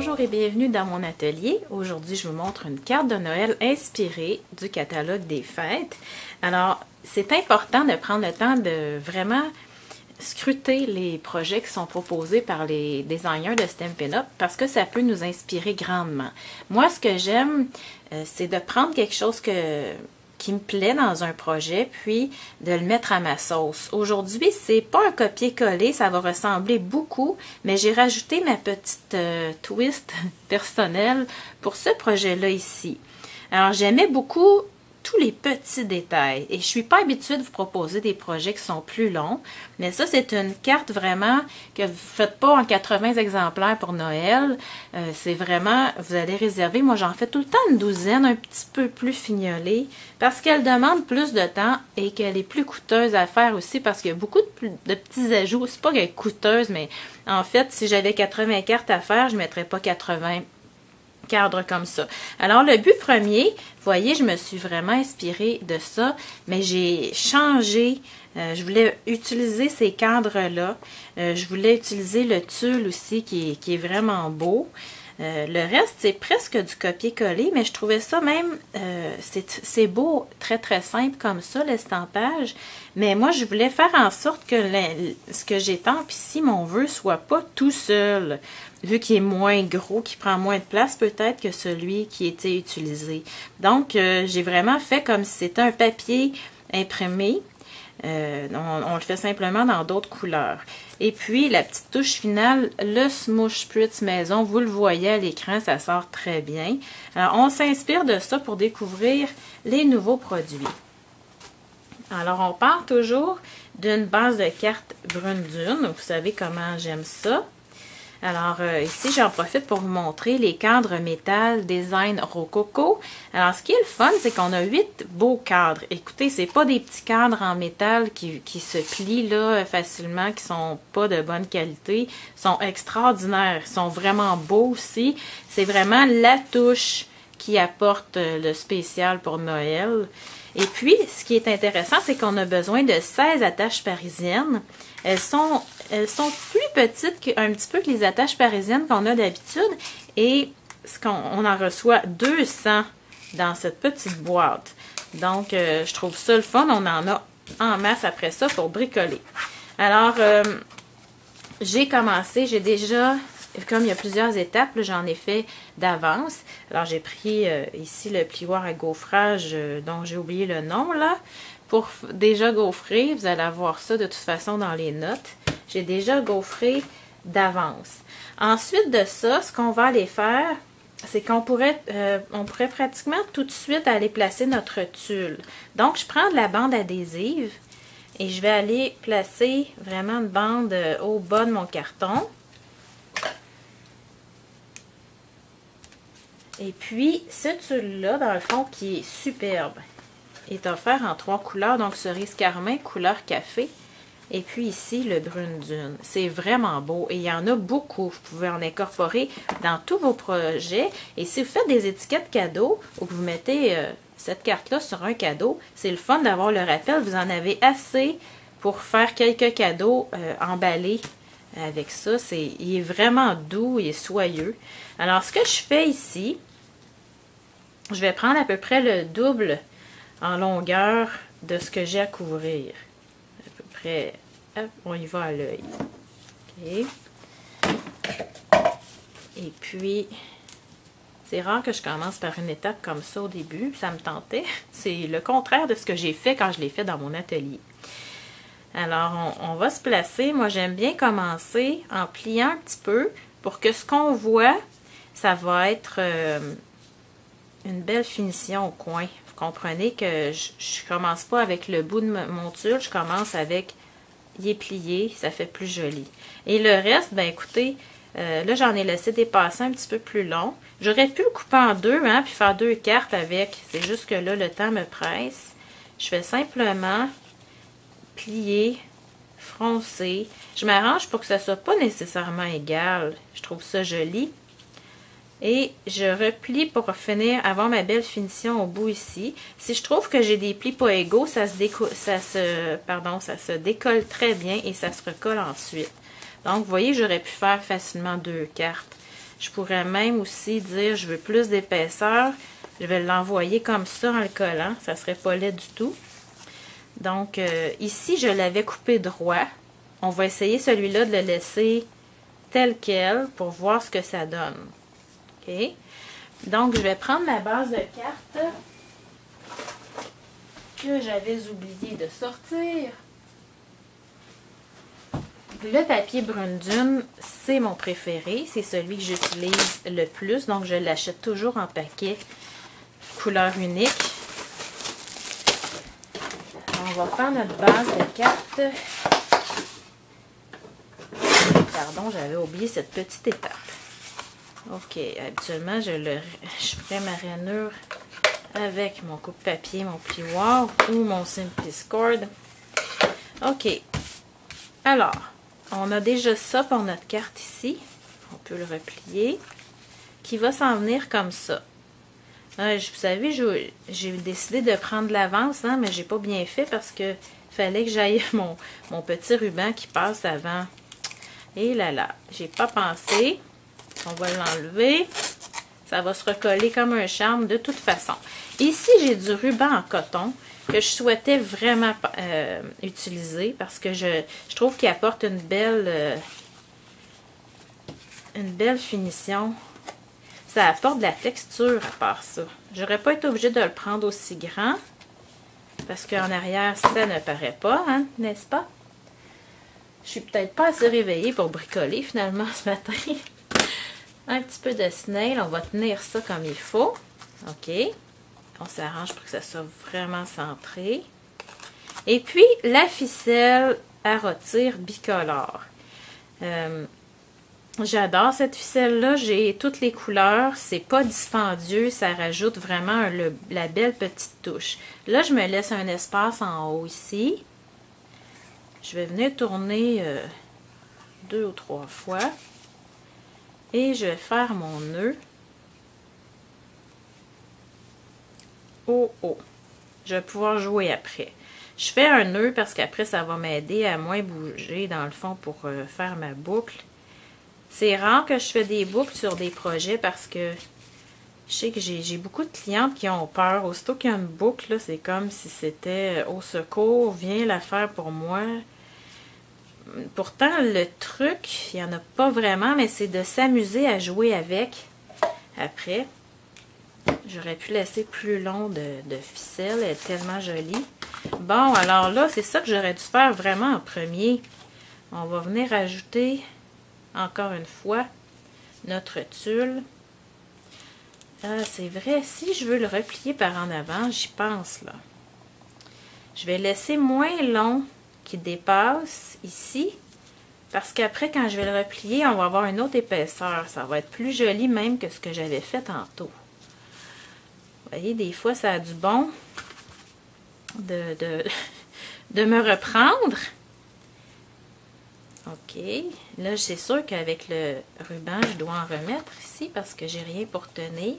Bonjour et bienvenue dans mon atelier. Aujourd'hui, je vous montre une carte de Noël inspirée du catalogue des fêtes. Alors, c'est important de prendre le temps de vraiment scruter les projets qui sont proposés par les designers de Stampin' Up! Parce que ça peut nous inspirer grandement. Moi, ce que j'aime, c'est de prendre quelque chose qui me plaît dans un projet, puis de le mettre à ma sauce. Aujourd'hui, c'est pas un copier-coller, ça va ressembler beaucoup, mais j'ai rajouté ma petite twist personnelle pour ce projet-là ici. Alors, j'aimais beaucoup tous les petits détails. Et je suis pas habituée de vous proposer des projets qui sont plus longs, mais ça, c'est une carte vraiment que vous faites pas en 80 exemplaires pour Noël. C'est vraiment, vous allez réserver. Moi, j'en fais tout le temps une douzaine, un petit peu plus fignolée, parce qu'elle demande plus de temps et qu'elle est plus coûteuse à faire aussi, parce qu'il y a beaucoup de petits ajouts. C'est pas qu'elle est coûteuse, mais en fait, si j'avais 80 cartes à faire, je ne mettrais pas 80 cadre comme ça. Alors, le but premier, vous voyez, je me suis vraiment inspirée de ça, mais j'ai changé. Je voulais utiliser ces cadres-là. Je voulais utiliser le tulle aussi, qui est vraiment beau. Le reste, c'est presque du copier-coller, mais je trouvais ça même, c'est beau, très très simple comme ça, l'estampage. Mais moi, je voulais faire en sorte que ce que j'étampe ici, mon vœu, soit pas tout seul, vu qu'il est moins gros, qu'il prend moins de place peut-être que celui qui était utilisé. Donc, j'ai vraiment fait comme si c'était un papier imprimé. On le fait simplement dans d'autres couleurs. Et puis, la petite touche finale, le Smoosh Spritz Maison, vous le voyez à l'écran, ça sort très bien. Alors, on s'inspire de ça pour découvrir les nouveaux produits. Alors, on part toujours d'une base de cartes brune dune. Vous savez comment j'aime ça. Alors, ici, j'en profite pour vous montrer les cadres métal design rococo. Alors, ce qui est le fun, c'est qu'on a 8 beaux cadres. Écoutez, c'est pas des petits cadres en métal qui se plient là facilement, qui sont pas de bonne qualité. Ils sont extraordinaires. Ils sont vraiment beaux aussi. C'est vraiment la touche qui apporte le spécial pour Noël. Et puis, ce qui est intéressant, c'est qu'on a besoin de 16 attaches parisiennes. Elles sont plus petites un petit peu que les attaches parisiennes qu'on a d'habitude. Et on en reçoit 200 dans cette petite boîte. Donc, je trouve ça le fun. On en a en masse après ça pour bricoler. Alors, j'ai commencé, j'ai déjà... Comme il y a plusieurs étapes, j'en ai fait d'avance. Alors, j'ai pris ici le plioir à gaufrage dont j'ai oublié le nom, là. Pour déjà gaufrer, vous allez avoir ça de toute façon dans les notes. J'ai déjà gaufré d'avance. Ensuite de ça, ce qu'on va aller faire, c'est qu'on pourrait pratiquement tout de suite aller placer notre tulle. Donc, je prends de la bande adhésive et je vais aller placer vraiment une bande au bas de mon carton. Et puis, ce tulle-là, dans le fond, qui est superbe, est offert en 3 couleurs. Donc, cerise carmin, couleur café. Et puis ici, le brune dune. C'est vraiment beau. Et il y en a beaucoup. Vous pouvez en incorporer dans tous vos projets. Et si vous faites des étiquettes cadeaux, ou que vous mettez cette carte-là sur un cadeau, c'est le fun d'avoir le rappel. Vous en avez assez pour faire quelques cadeaux emballés avec ça. Il est vraiment doux et soyeux. Alors, ce que je fais ici, je vais prendre à peu près le double en longueur de ce que j'ai à couvrir. À peu près, hop, on y va à l'œil. OK. Et puis, c'est rare que je commence par une étape comme ça au début. Ça me tentait. C'est le contraire de ce que j'ai fait quand je l'ai fait dans mon atelier. Alors, on va se placer. Moi, j'aime bien commencer en pliant un petit peu pour que ce qu'on voit, ça va être une belle finition au coin. Vous comprenez que je ne commence pas avec le bout de mon tulle, je commence avec il est plié, ça fait plus joli. Et le reste, ben écoutez, là j'en ai laissé dépasser un petit peu plus long. J'aurais pu le couper en deux, hein, puis faire 2 cartes avec. C'est juste que là, le temps me presse. Je fais simplement plier, froncer. Je m'arrange pour que ça soit pas nécessairement égal. Je trouve ça joli. Et je replie pour finir, avoir ma belle finition au bout ici. Si je trouve que j'ai des plis pas égaux, ça se décolle très bien et ça se recolle ensuite. Donc, vous voyez, j'aurais pu faire facilement 2 cartes Je pourrais même aussi dire, je veux plus d'épaisseur. Je vais l'envoyer comme ça en le collant. Ça serait pas laid du tout. Donc, ici, je l'avais coupé droit. On va essayer celui-là de le laisser tel quel pour voir ce que ça donne. OK? Donc, je vais prendre ma base de carte que j'avais oublié de sortir. Le papier Brune Dune, c'est mon préféré. C'est celui que j'utilise le plus. Donc, je l'achète toujours en paquet couleur unique. On va faire notre base de carte. Pardon, j'avais oublié cette petite étape. OK, habituellement, je ferai ma rainure avec mon coupe-papier, mon plioir ou mon Simpliscord. OK. Alors, on a déjà ça pour notre carte ici. On peut le replier. Qui va s'en venir comme ça. Vous savez, j'ai décidé de prendre de l'avance, hein, mais j'ai pas bien fait parce que fallait que j'aille mon petit ruban qui passe avant. Et là, j'ai pas pensé. On va l'enlever. Ça va se recoller comme un charme de toute façon. Ici, j'ai du ruban en coton que je souhaitais vraiment utiliser parce que je trouve qu'il apporte une belle finition. Ça apporte de la texture à part ça. J'aurais pas été obligée de le prendre aussi grand parce qu'en arrière, ça ne paraît pas, hein, n'est-ce pas? Je suis peut-être pas assez réveillée pour bricoler finalement ce matin. Un petit peu de snail, on va tenir ça comme il faut. OK. On s'arrange pour que ça soit vraiment centré. Et puis, la ficelle à rôtir bicolore. J'adore cette ficelle-là. J'ai toutes les couleurs. C'est pas dispendieux. Ça rajoute vraiment la belle petite touche. Là, je me laisse un espace en haut ici. Je vais venir tourner 2 ou 3 fois. Et je vais faire mon nœud au haut. Je vais pouvoir jouer après. Je fais un nœud parce qu'après, ça va m'aider à moins bouger dans le fond pour faire ma boucle. C'est rare que je fais des boucles sur des projets parce que je sais que j'ai beaucoup de clientes qui ont peur. Aussitôt qu'il y a une boucle, c'est comme si c'était au secours, viens la faire pour moi. Pourtant, le truc, il n'y en a pas vraiment, mais c'est de s'amuser à jouer avec après. J'aurais pu laisser plus long de ficelle, elle est tellement jolie. Bon, alors là, c'est ça que j'aurais dû faire vraiment en premier. On va venir ajouter, encore une fois, notre tulle. C'est vrai, si je veux le replier par en avant, j'y pense là. Je vais laisser moins long qui dépasse ici, parce qu'après, quand je vais le replier, on va avoir une autre épaisseur. Ça va être plus joli même que ce que j'avais fait tantôt. Vous voyez, des fois, ça a du bon de me reprendre. OK. Là, c'est sûr qu'avec le ruban, je dois en remettre ici parce que j'ai rien pour tenir.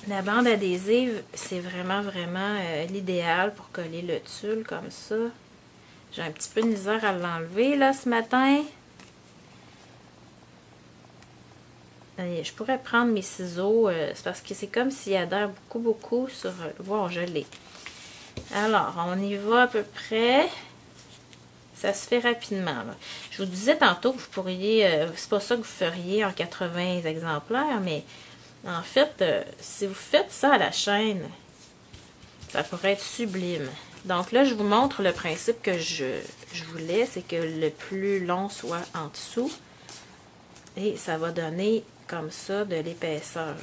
La bande adhésive, c'est vraiment l'idéal pour coller le tulle comme ça. J'ai un petit peu de misère à l'enlever là ce matin. Je pourrais prendre mes ciseaux, c'est parce que c'est comme s'il adhère beaucoup sur... Wow, je l'ai. Alors, on y va à peu près. Ça se fait rapidement, là. Je vous disais tantôt que vous pourriez... c'est pas ça que vous feriez en 80 exemplaires, mais en fait, si vous faites ça à la chaîne, ça pourrait être sublime. Donc là, je vous montre le principe que je voulais, c'est que le plus long soit en dessous. Et ça va donner comme ça de l'épaisseur.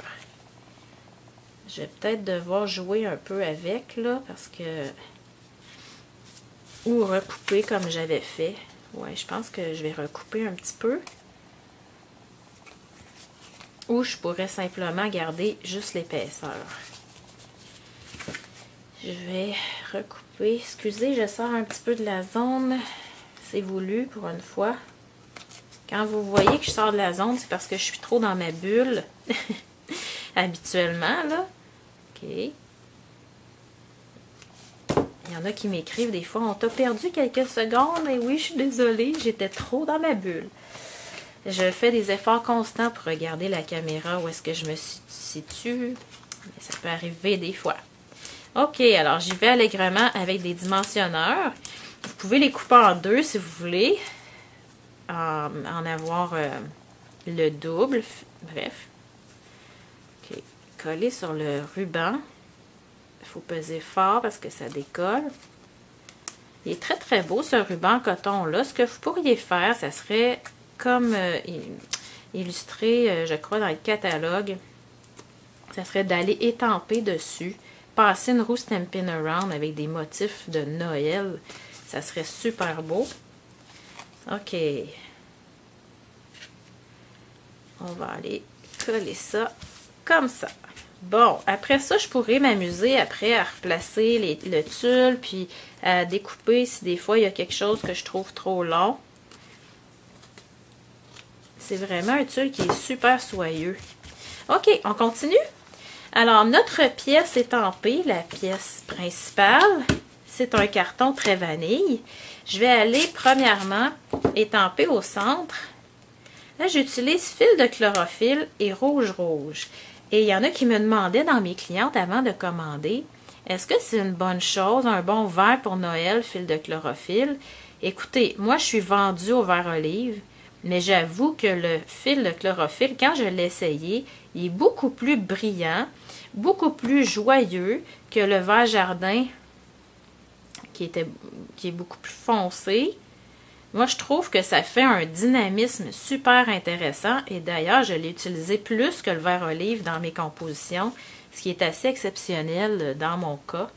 Je vais peut-être devoir jouer un peu avec, là, parce que... Ou recouper comme j'avais fait. Ouais, je pense que je vais recouper un petit peu. Ou je pourrais simplement garder juste l'épaisseur. Je vais recouper. Excusez, je sors un petit peu de la zone. C'est voulu pour une fois. Quand vous voyez que je sors de la zone, c'est parce que je suis trop dans ma bulle. Habituellement, là. OK. Il y en a qui m'écrivent des fois, on t'a perdu quelques secondes. Et oui, je suis désolée, j'étais trop dans ma bulle. Je fais des efforts constants pour regarder la caméra où est-ce que je me situe. Mais ça peut arriver des fois. OK, alors j'y vais allègrement avec des dimensionneurs. Vous pouvez les couper en deux si vous voulez. En avoir le double. Bref. OK, coller sur le ruban. Il faut peser fort parce que ça décolle. Il est très très beau ce ruban en coton là. Ce que vous pourriez faire, ça serait comme illustré, je crois, dans le catalogue. Ça serait d'aller étamper dessus. Passer une roue Stampin' Around avec des motifs de Noël. Ça serait super beau. OK. On va aller coller ça comme ça. Bon, après ça, je pourrais m'amuser après à replacer le tulle, puis à découper si des fois il y a quelque chose que je trouve trop long. C'est vraiment un tulle qui est super soyeux. OK, on continue? Alors, notre pièce étampée, la pièce principale, c'est un carton très vanille. Je vais aller, premièrement, étamper au centre. Là, j'utilise fil de chlorophylle et rouge. Et il y en a qui me demandaient dans mes clientes avant de commander, est-ce que c'est une bonne chose, un bon verre pour Noël, fil de chlorophylle? Écoutez, moi, je suis vendue au vert olive, mais j'avoue que le fil de chlorophylle, quand je l'ai essayé, il est beaucoup plus brillant, beaucoup plus joyeux que le vert jardin qui est beaucoup plus foncé. Moi, je trouve que ça fait un dynamisme super intéressant et d'ailleurs, je l'ai utilisé plus que le vert olive dans mes compositions, ce qui est assez exceptionnel dans mon cas.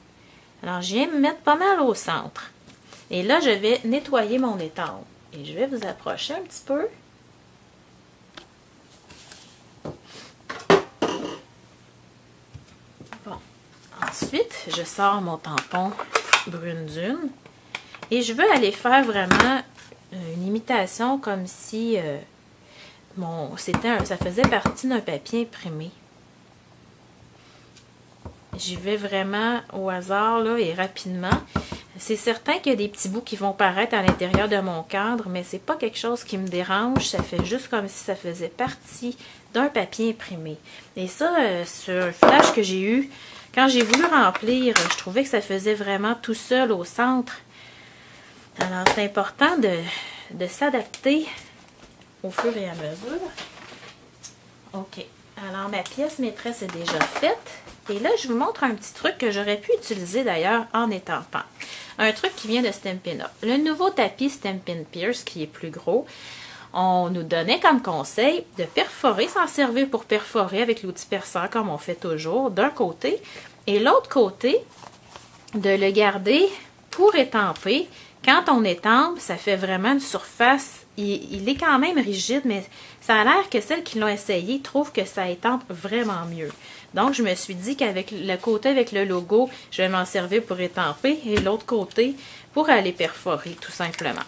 Alors, je viens me mettre pas mal au centre. Et là, je vais nettoyer mon étampe. Et je vais vous approcher un petit peu. Bon. Ensuite, je sors mon tampon Brune Dune. Et je veux aller faire vraiment une imitation comme si ça faisait partie d'un papier imprimé. J'y vais vraiment au hasard là, et rapidement. C'est certain qu'il y a des petits bouts qui vont paraître à l'intérieur de mon cadre, mais c'est pas quelque chose qui me dérange. Ça fait juste comme si ça faisait partie d'un papier imprimé. Et ça, c'est un flash que j'ai eu quand j'ai voulu remplir. Je trouvais que ça faisait vraiment tout seul au centre. Alors, c'est important de s'adapter au fur et à mesure. OK. Alors, ma pièce maîtresse est déjà faite. Et là, je vous montre un petit truc que j'aurais pu utiliser d'ailleurs en étampant. Un truc qui vient de Stampin' Up. Le nouveau tapis Stampin' Pierce qui est plus gros. On nous donnait comme conseil de perforer, s'en servir pour perforer avec l'outil perçant comme on fait toujours d'un côté. Et l'autre côté, de le garder pour étamper. Quand on étampe, ça fait vraiment une surface. Il est quand même rigide, mais ça a l'air que celles qui l'ont essayé trouvent que ça étampe vraiment mieux. Donc, je me suis dit qu'avec le côté avec le logo, je vais m'en servir pour étamper et l'autre côté pour aller perforer, tout simplement.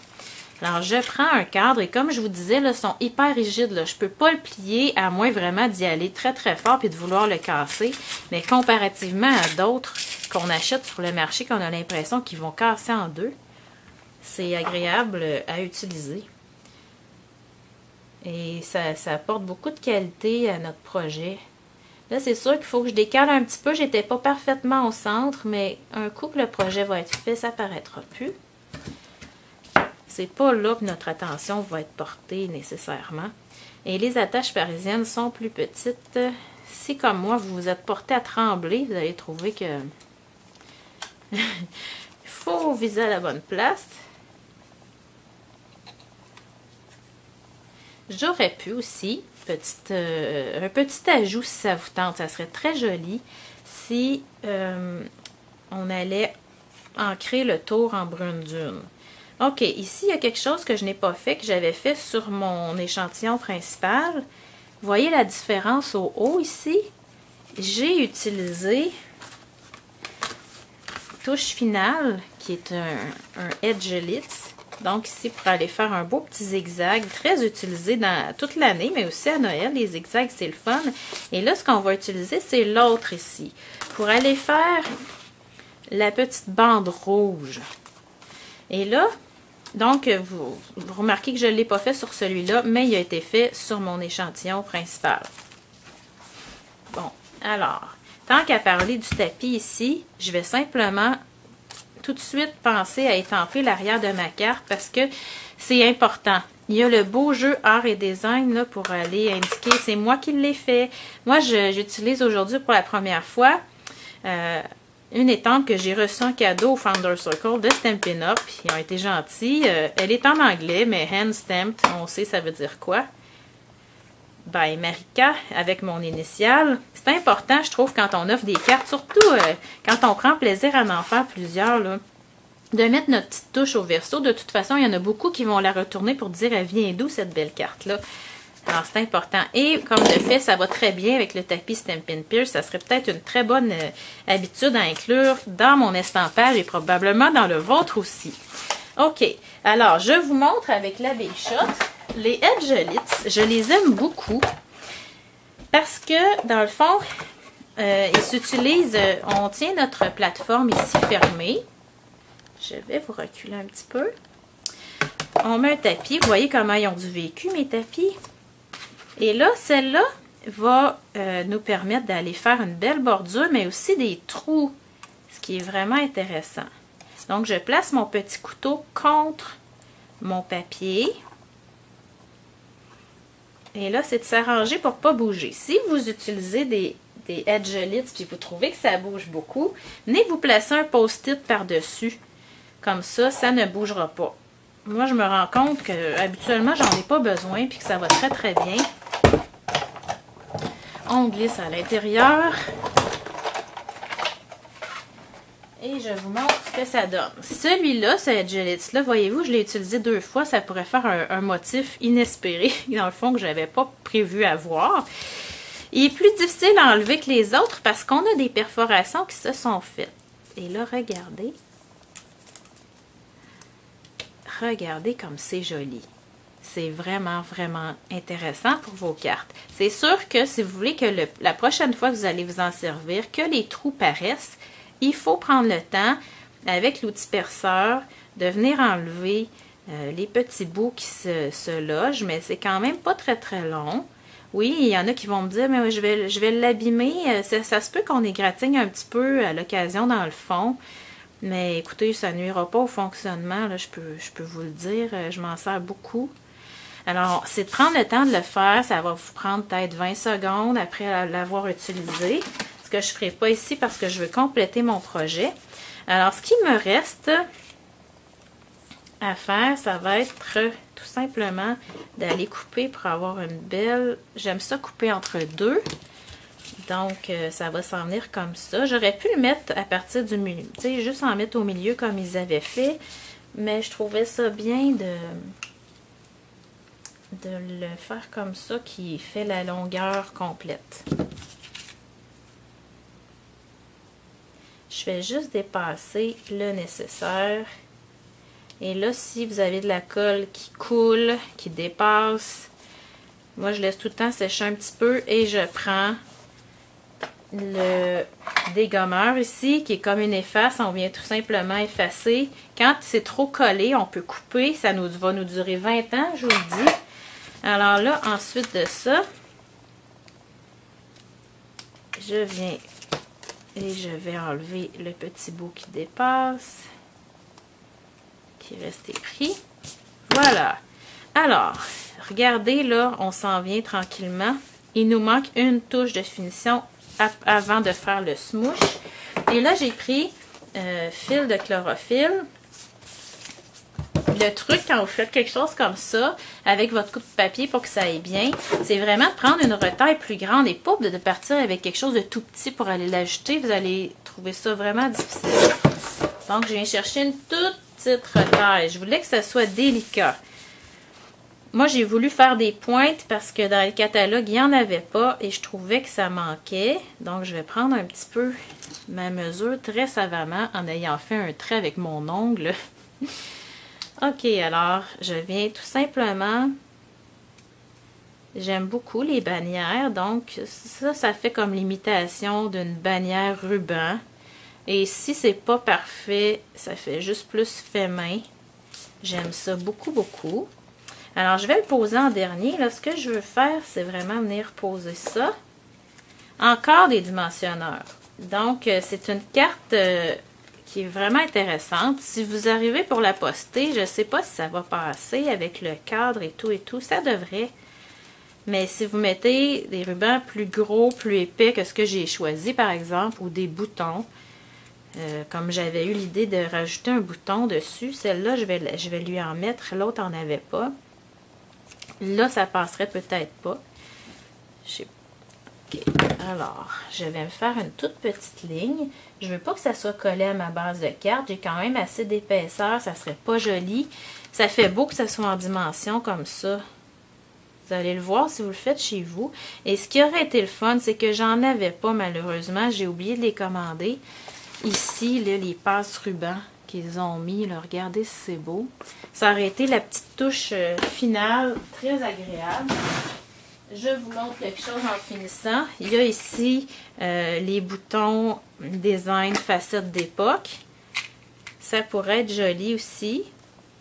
Alors, je prends un cadre et comme je vous disais, là, ils sont hyper rigides. Là. Je ne peux pas le plier à moins vraiment d'y aller très très fort et de vouloir le casser. Mais comparativement à d'autres qu'on achète sur le marché, qu'on a l'impression qu'ils vont casser en deux, c'est agréable à utiliser. Et ça apporte beaucoup de qualité à notre projet. Là, c'est sûr qu'il faut que je décale un petit peu. J'étais pas parfaitement au centre, mais un coup que le projet va être fait, ça paraîtra plus. C'est pas là que notre attention va être portée nécessairement. Et les attaches parisiennes sont plus petites. Si, comme moi, vous vous êtes porté à trembler, vous allez trouver que il faut viser à la bonne place. J'aurais pu aussi, un petit ajout si ça vous tente, ça serait très joli si on allait ancrer le tour en Brune Dune. OK, ici, il y a quelque chose que je n'ai pas fait, que j'avais fait sur mon échantillon principal. Vous voyez la différence au haut ici? J'ai utilisé touche finale, qui est un Edgelitz. Donc ici, pour aller faire un beau petit zigzag, très utilisé dans toute l'année, mais aussi à Noël, les zigzags, c'est le fun. Et là, ce qu'on va utiliser, c'est l'autre ici. Pour aller faire la petite bande rouge. Et là, donc, vous remarquez que je ne l'ai pas fait sur celui-là, mais il a été fait sur mon échantillon principal. Bon, alors, tant qu'à parler du tapis ici, je vais simplement tout de suite penser à étamper l'arrière de ma carte parce que c'est important. Il y a le beau jeu art et design là, pour aller indiquer, c'est moi qui l'ai fait. Moi, j'utilise aujourd'hui pour la première fois une étampe que j'ai reçue en cadeau au Founder Circle de Stampin' Up. Ils ont été gentils. Elle est en anglais, mais hand stamped, on sait ça veut dire quoi. By Marika, avec mon initiale. C'est important, je trouve, quand on offre des cartes, surtout quand on prend plaisir à en faire plusieurs, là, de mettre notre petite touche au verso. De toute façon, il y en a beaucoup qui vont la retourner pour dire « Elle vient d'où cette belle carte-là? » Alors, c'est important. Et comme de fait, ça va très bien avec le tapis Stampin' Pierce. Ça serait peut-être une très bonne habitude à inclure dans mon estampage et probablement dans le vôtre aussi. OK. Alors, je vous montre avec la Big Shot. Les Edgelits, je les aime beaucoup parce que, dans le fond, ils s'utilisent... on tient notre plateforme ici fermée. Je vais vous reculer un petit peu. On met un tapis. Vous voyez comment ils ont du vécu, mes tapis? Et là, celle-là va nous permettre d'aller faire une belle bordure, mais aussi des trous, ce qui est vraiment intéressant. Donc, je place mon petit couteau contre mon papier. Et là, c'est de s'arranger pour ne pas bouger. Si vous utilisez des Edgelits puis vous trouvez que ça bouge beaucoup, venez vous placer un post-it par-dessus. Comme ça, ça ne bougera pas. Moi, je me rends compte que habituellement, j'en ai pas besoin puis que ça va très très bien. On glisse à l'intérieur. Et je vous montre ce que ça donne. Celui-là, ce Edgelits-là, voyez-vous, je l'ai utilisé 2 fois. Ça pourrait faire un motif inespéré, dans le fond, que je n'avais pas prévu avoir. Il est plus difficile à enlever que les autres parce qu'on a des perforations qui se sont faites. Et là, regardez. Regardez comme c'est joli. C'est vraiment, vraiment intéressant pour vos cartes. C'est sûr que si vous voulez que la prochaine fois que vous allez vous en servir, que les trous paraissent, il faut prendre le temps, avec l'outil perceur, de venir enlever les petits bouts qui se logent, mais c'est quand même pas très, très long. Oui, il y en a qui vont me dire, mais je vais l'abîmer. Ça se peut qu'on égratigne un petit peu à l'occasion dans le fond. Mais écoutez, ça nuira pas au fonctionnement, là, je peux vous le dire, je m'en sers beaucoup. Alors, c'est de prendre le temps de le faire, ça va vous prendre peut-être 20 secondes après l'avoir utilisé. Ce que je ne ferai pas ici parce que je veux compléter mon projet. Alors, ce qui me reste à faire, ça va être tout simplement d'aller couper pour avoir une belle... J'aime ça couper entre deux. Donc, ça va s'en venir comme ça. J'aurais pu le mettre à partir du milieu, tu sais, juste en mettre au milieu comme ils avaient fait. Mais je trouvais ça bien de le faire comme ça, qui fait la longueur complète. Je vais juste dépasser le nécessaire. Et là, si vous avez de la colle qui coule, qui dépasse, moi, je laisse tout le temps sécher un petit peu et je prends le dégommeur ici, qui est comme une efface. On vient tout simplement effacer. Quand c'est trop collé, on peut couper. Ça va nous durer 20 ans, je vous le dis. Alors là, ensuite de ça, je viens et je vais enlever le petit bout qui dépasse, qui est resté pris. Voilà. Alors, regardez là, on s'en vient tranquillement. Il nous manque une touche de finition avant de faire le smoosh. Et là, j'ai pris fil de chlorophylle. Le truc, quand vous faites quelque chose comme ça, avec votre coupe de papier pour que ça aille bien, c'est vraiment de prendre une retaille plus grande et pas de partir avec quelque chose de tout petit pour aller l'ajouter. Vous allez trouver ça vraiment difficile. Donc, je viens chercher une toute petite retaille. Je voulais que ça soit délicat. Moi, j'ai voulu faire des pointes parce que dans le catalogue, il n'y en avait pas et je trouvais que ça manquait. Donc, je vais prendre un petit peu ma mesure très savamment en ayant fait un trait avec mon ongle. OK, alors, je viens tout simplement... J'aime beaucoup les bannières. Donc, ça fait comme l'imitation d'une bannière ruban. Et si c'est pas parfait, ça fait juste plus fait main. J'aime ça beaucoup, beaucoup. Alors, je vais le poser en dernier. Là, ce que je veux faire, c'est vraiment venir poser ça. Encore des dimensionneurs. Donc, c'est une carte qui est vraiment intéressante. Si vous arrivez pour la poster, je ne sais pas si ça va passer avec le cadre et tout, ça devrait. Mais si vous mettez des rubans plus gros, plus épais que ce que j'ai choisi, par exemple, ou des boutons, comme j'avais eu l'idée de rajouter un bouton dessus, celle-là, je vais lui en mettre, l'autre n'en avait pas. Là, ça passerait peut-être pas. OK. Alors, je vais me faire une toute petite ligne. Je veux pas que ça soit collé à ma base de carte. J'ai quand même assez d'épaisseur, ça serait pas joli. Ça fait beau que ça soit en dimension comme ça. Vous allez le voir si vous le faites chez vous. Et ce qui aurait été le fun, c'est que j'en avais pas malheureusement. J'ai oublié de les commander. Ici, là, les passes-rubans qu'ils ont mis. Là, regardez si c'est beau. Ça aurait été la petite touche finale très agréable. Je vous montre quelque chose en finissant. Il y a ici les boutons design facettes d'époque. Ça pourrait être joli aussi.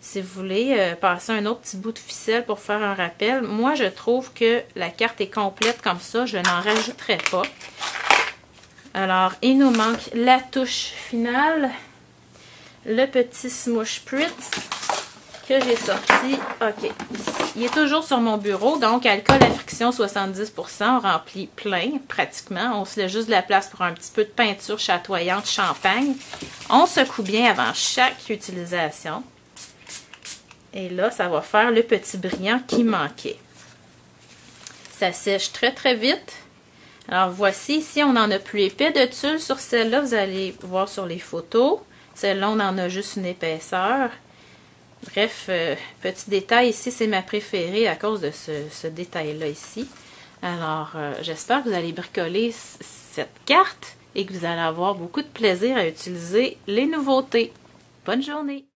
Si vous voulez passer un autre petit bout de ficelle pour faire un rappel. Moi, je trouve que la carte est complète comme ça. Je n'en rajouterai pas. Alors, il nous manque la touche finale. Le petit Smoosh Spritz que j'ai sorti. OK. Il est toujours sur mon bureau. Donc, alcool à friction 70%. On remplit plein, pratiquement. On se laisse juste de la place pour un petit peu de peinture chatoyante champagne. On secoue bien avant chaque utilisation. Et là, ça va faire le petit brillant qui manquait. Ça sèche très, très vite. Alors, voici, ici, on en a plus épais de tulle sur celle-là. Vous allez voir sur les photos. Celle-là, on en a juste une épaisseur. Bref, petit détail ici, c'est ma préférée à cause de ce détail-là ici. Alors, j'espère que vous allez bricoler cette carte et que vous allez avoir beaucoup de plaisir à utiliser les nouveautés. Bonne journée!